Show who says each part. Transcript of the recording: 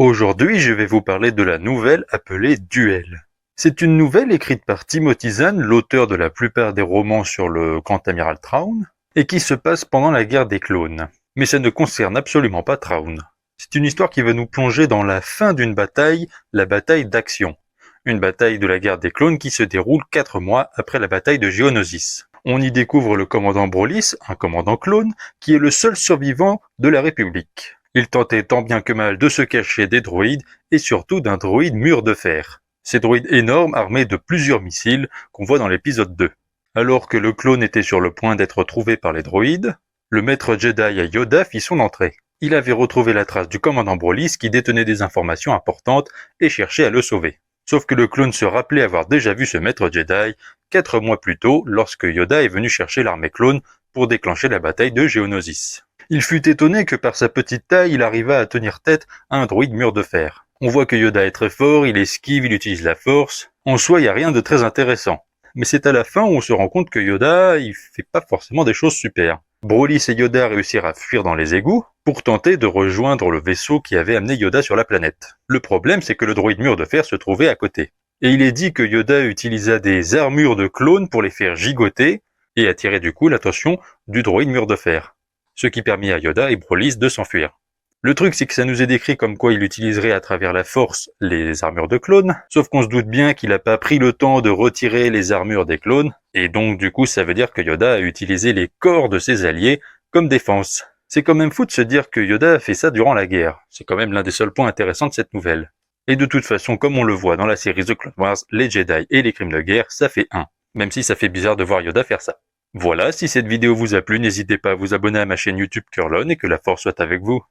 Speaker 1: Aujourd'hui, je vais vous parler de la nouvelle appelée Duel. C'est une nouvelle écrite par Timothy Zahn, l'auteur de la plupart des romans sur le grand amiral Thrawn, et qui se passe pendant la guerre des clones. Mais ça ne concerne absolument pas Thrawn. C'est une histoire qui va nous plonger dans la fin d'une bataille, la bataille d'Action. Une bataille de la guerre des clones qui se déroule 4 mois après la bataille de Geonosis. On y découvre le commandant Brolis, un commandant clone, qui est le seul survivant de la République. Il tentait tant bien que mal de se cacher des droïdes et surtout d'un droïde mur de fer. Ces droïdes énormes armés de plusieurs missiles qu'on voit dans l'épisode 2. Alors que le clone était sur le point d'être trouvé par les droïdes, le maître Jedi Yoda fit son entrée. Il avait retrouvé la trace du commandant Brolis qui détenait des informations importantes et cherchait à le sauver. Sauf que le clone se rappelait avoir déjà vu ce maître Jedi 4 mois plus tôt lorsque Yoda est venu chercher l'armée clone pour déclencher la bataille de Geonosis. Il fut étonné que par sa petite taille, il arriva à tenir tête à un droïde mur de fer. On voit que Yoda est très fort, il esquive, il utilise la force. En soi, il n'y a rien de très intéressant. Mais c'est à la fin où on se rend compte que Yoda, il fait pas forcément des choses super. Broly et Yoda réussirent à fuir dans les égouts pour tenter de rejoindre le vaisseau qui avait amené Yoda sur la planète. Le problème, c'est que le droïde mur de fer se trouvait à côté. Et il est dit que Yoda utilisa des armures de clones pour les faire gigoter et attirer du coup l'attention du droïde mur de fer. Ce qui permit à Yoda et Broly de s'enfuir. Le truc, c'est que ça nous est décrit comme quoi il utiliserait à travers la force les armures de clones, sauf qu'on se doute bien qu'il n'a pas pris le temps de retirer les armures des clones, et donc du coup ça veut dire que Yoda a utilisé les corps de ses alliés comme défense. C'est quand même fou de se dire que Yoda a fait ça durant la guerre, c'est quand même l'un des seuls points intéressants de cette nouvelle. Et de toute façon, comme on le voit dans la série The Clone Wars, les Jedi et les crimes de guerre, ça fait 1, même si ça fait bizarre de voir Yoda faire ça. Voilà, si cette vidéo vous a plu, n'hésitez pas à vous abonner à ma chaîne YouTube Curlon et que la force soit avec vous.